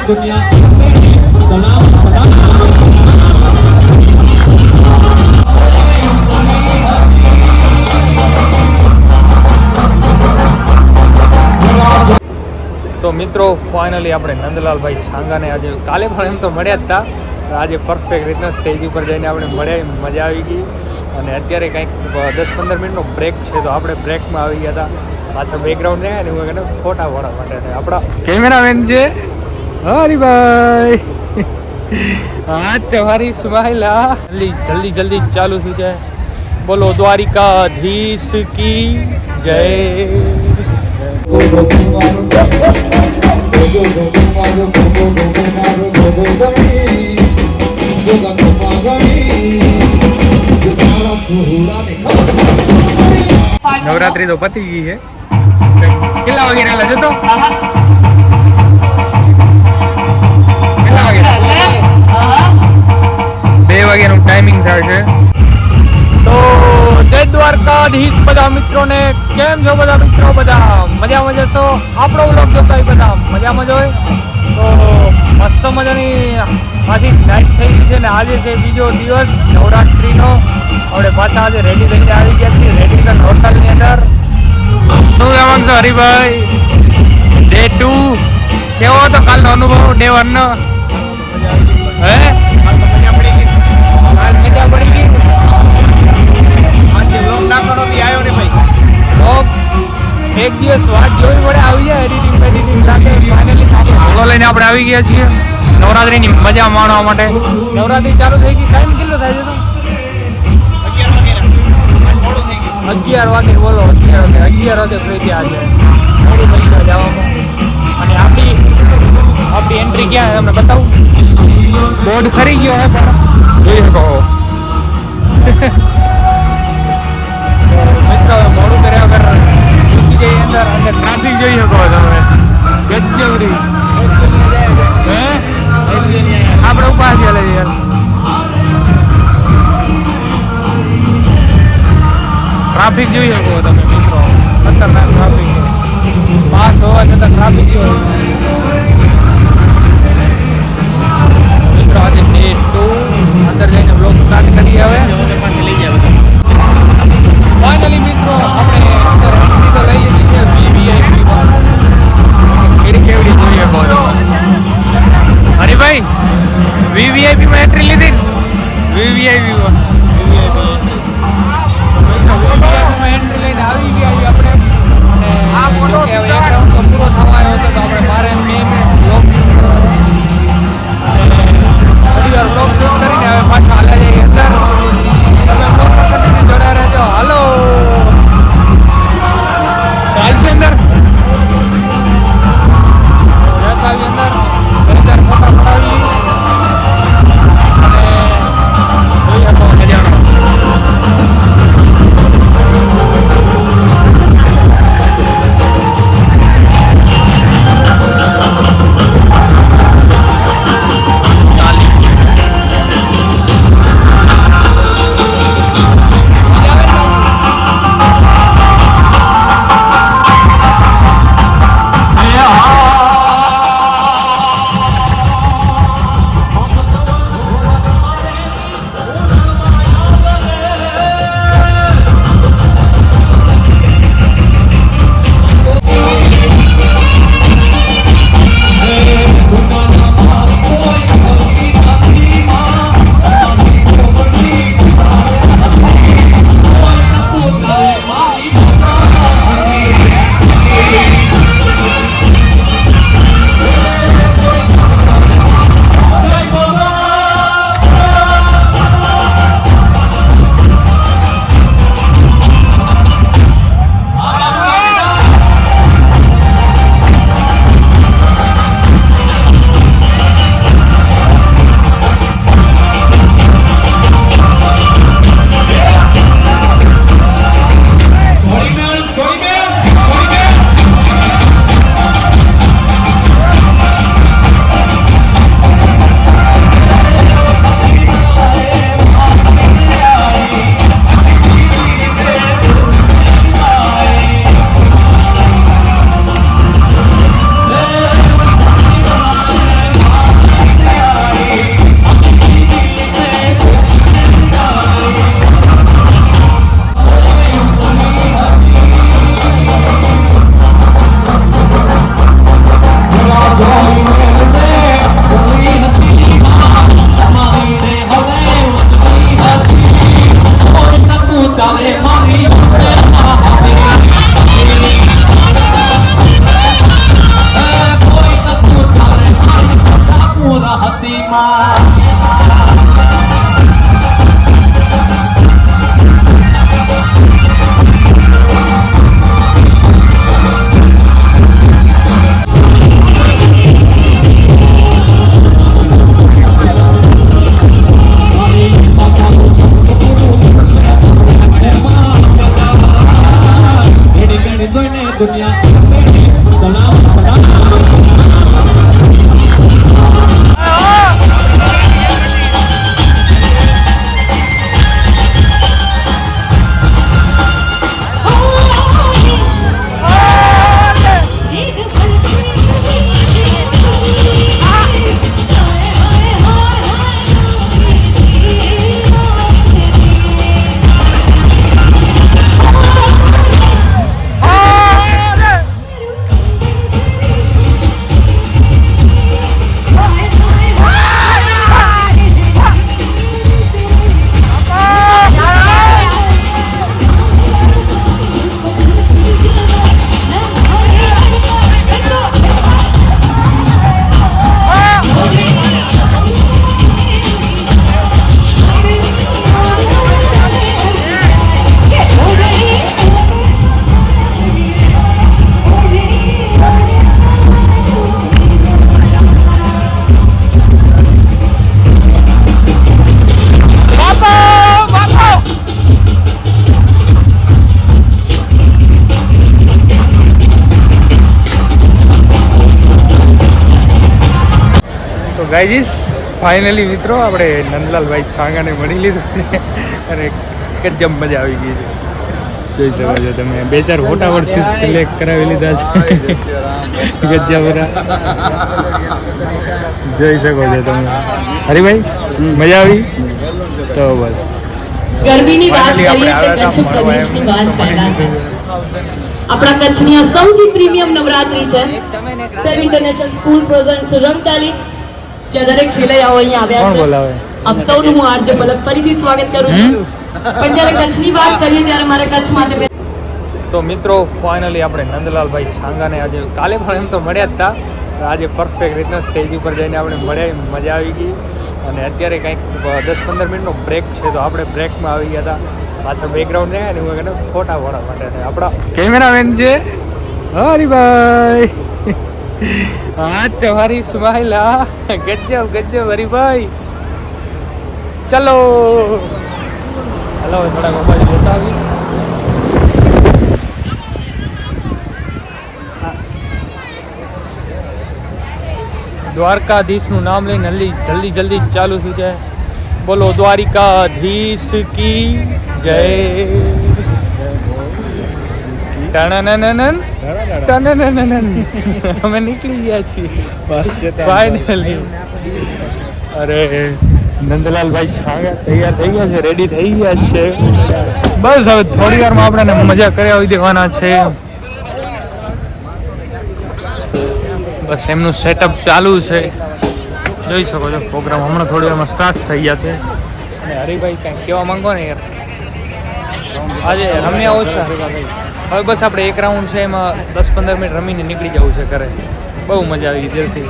दुनिया ऐसे है सलाम सलाम। તો મિત્રો ફાઇનલી આપણે નંદલાલભાઈ છાંગાને આજે કાલે પણ એમ તો મળ્યા જ હતા, આજે પરફેક્ટ રીતના સ્ટેજ ઉપર જઈને આપણે મળ્યા, મજા આવી ગઈ. અને અત્યારે કંઈક 10-15 મિનિટનો બ્રેક છે, તો આપણે બ્રેકમાં આવી ગયા હતા. પાછા બેકગ્રાઉન્ડ ને અને હું ફોટા વાળા માટે આપણા કેમેરામેન છે હરીભાઈ. હા તમારી સ્માઈલ જલ્દી જલ્દી ચાલુ થઈ જાય. બોલો દ્વારિકાધીશ કી જય. નવરાત્રી તો પતી ગઈ છે. કેટલા વાગે રહેલા જતો? કેટલા વાગે? 2 વાગ્યાનું ટાઈમિંગ થાય છે. તો જય દ્વારકાધીશ બધા મિત્રોને. કેમ છો બધા મિત્રો? બધા મજામાં જશો? આપણો વ્લોગ જોતા હોય બધા મજામાં જ હોય. તો મસ્ત મજાની પાછી નાઇટ થઈ ગઈ છે ને આજે છે બીજો દિવસ નવરાત્રિનો. આપણે પાછા આજે રેડી થઈને આવી ગયા છીએ રેડિંગટન હોટલની અંદર. શું કહેવાનું છે હરીભાઈ? ડે 2 કેવો હતો કાલનો અનુભવ? ડે 1 નો હે મજા પડી ગઈ. મજા પડી ગઈ. આજે વ્લોગ નાખવાનો બી આવ્યો ને ભાઈ. વ્લોગ એક દિવસ વાત જોવી પડે, આવી જાય એડિટિંગ સાથે. ફાઇનલી વ્લોગ લઈને આપણે આવી ગયા છીએ નવરાત્રિની મજા માણવા માટે. નવરાત્રિ ચાલુ થઈ ગઈ. ટાઈમ કેટલો થાય છે? તો 11 વાગે બોલો. 11 વાગે ફ્રી થયા છે. મોડું થઈ ગયું જવામાં. અને આપણી એન્ટ્રી ક્યાં તમને બતાવું? બોર્ડ ખરી ગયો હે પણ જોઈ શકો. મિત્રો મોડું કર્યા વગર ઘૂસી જઈએ અંદર અને ટ્રાફિક જોઈ શકો તમે. ગજબરી હે આપણે ઉભા છે યાર. ટ્રાફિક જોઈ શકો તમે મિત્રો. ખતરનાક ટ્રાફિક છે. પાસ હોવા છતાં ટ્રાફિક જોઈ મિત્રો. આજે ડે 2 અંદર જઈને બ્લોગ સ્ટાર્ટ કરીએ હવે. ફાઇનલી મિત્રો આપણે અંદર એન્ટ્રી તો લઈએ છીએ વીવીઆઈપી માં. કેવડી જોઈએ બોલો હરીભાઈ? વીવીઆઈપી માં એન્ટ્રી લીધી ને? વીવીઆઈપી માં એન્ટ્રી લઈને આવી ગયા આપણે. અને એક રાઉન્ડ તો પૂરો થવા આવ્યો હતો, તો આપણે બહાર એમ ગાઈઝ ફાઇનલી મિત્રો આપણે નંદલાલભાઈ છાંગાને મળી લીધું છે અને ગજબ મજા આવી ગઈ છે. જોઈ શકો છો તમે 2-4 ફોટા વર્ષથી સિલેક્ટ કરાવી લીધા છે ગજબરા. જોઈ શકો છો તમે. હરીભાઈ મજા આવી તો બસ. ગરમીની વાત કરીએ તો કચ્છ પ્રદેશની વાત પહેલા છે. આપણા કચ્છની આ સૌથી પ્રીમિયમ નવરાત્રી છે. સેવ ઇન્ટરનેશનલ સ્કૂલ પ્રેઝન્ટ રંગતાલી જે દરેક ખેલૈયાઓ અહીંયા આવ્યા છે. આપ સૌનું હું આરજે પલક ફરીથી સ્વાગત કરું છું. પણ જ્યારે કચ્છની વાત કરીએ ત્યારે મારે કચ્છ માટે તો મિત્રો ફાઇનલી આપણે નંદલાલભાઈ છાંગાને આજે કાલે પણ એમ તો મળ્યા જ હતા. આજે પરફેક્ટ રીતના સ્ટેજ ઉપર જઈને આપણે મળ્યા, મજા આવી ગઈ. અને અત્યારે કંઈક 10-15 મિનિટનો બ્રેક છે તો આપણે બ્રેકમાં આવી ગયા હતા. પાછળ બેકગ્રાઉન્ડ રહ્યા ને હું ફોટા વોડા માટે આપણા કેમેરામેન છે હરીભાઈ. હા તમારી સ્માઈલ ગજબ હરીભાઈ. ચલો હલો થોડાક મોબાઈલ જોતા આવી. દ્વારકાધીશનું નામ લઈને જલ્દી ચાલુ થઈ જાય. બોલો દ્વારિકાધીશ કી જય. અમે નીકળી ગયા છીએ ફાઇનલી. અરે નંદલાલભાઈ છાંગા તૈયાર થઈ ગયા છે, રેડી થઈ ગયા છે. બસ હવે થોડી વારમાં આપણે મજા કરાવી દેવાના છે. બસ એમનું સેટઅપ ચાલુ છે. જોઈ શકો છો પ્રોગ્રામ હમણાં થોડી વારમાં સ્ટાર્ટ થઈ જશે. અને હરીભાઈ કંઈક કહેવા માંગો ને યાર. આજે રમ્યા ઓછા હવે બસ આપણે એક રાઉન્ડ છે એમાં 10-15 મિનિટ રમીને નીકળી જવું છે ઘરે. બહુ મજા આવી ગઈ દિલથી.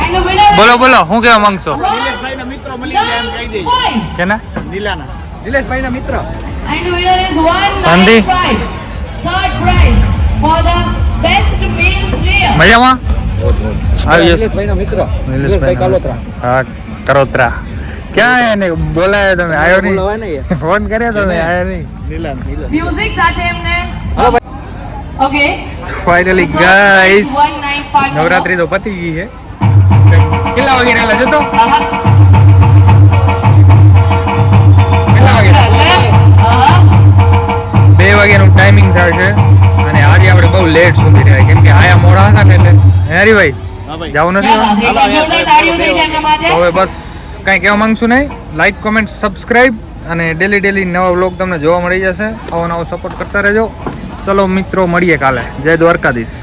And the winner બોલો બોલો શું કહેવા માંગશો નિલેશભાઈના મિત્રો મળી ગયા એમ કહી દઈએ. કેના નીલાના નિલેશભાઈના મિત્ર. And the winner is Sandy. 195. Third prize for the best male player. મજામાં આવી નિલેશભાઈના મિત્ર. નિલેશભાઈ કાલોત્રા. હા કરોત્રા ક્યાં એને બોલાયો તમે આવ્યો નહીં બોલાવાય નહીં. ફોન કર્યો તમે આવ્યો નહીં નીલા. Music સાથે એમને ઓકે ફાઇનલી ગાઈસ નવરાત્રી તો પતી ગઈ છે કેટલા વાગે રહેલા જો તો કેટલા વાગે 2 વાગ્યાનું ટાઈમિંગ થાય છે અને આજે આપણે બહુ લેટ સુધી રહ્યા કેમ કે આયા મોડા હતા ને એટલે હરીભાઈ હા ભાઈ. જવું નથી હવે? તો હવે બસ કાંઈ કહેવા માંગશું નહીં લાઈક કોમેન્ટ સબસ્ક્રાઈબ અને ડેલી નવા વ્લોગ તમને જોવા મળી જશે આવો નવો સપોર્ટ કરતા રહેજો ચલો મિત્રો મળીએ કાલે જય દ્વારકાધીશ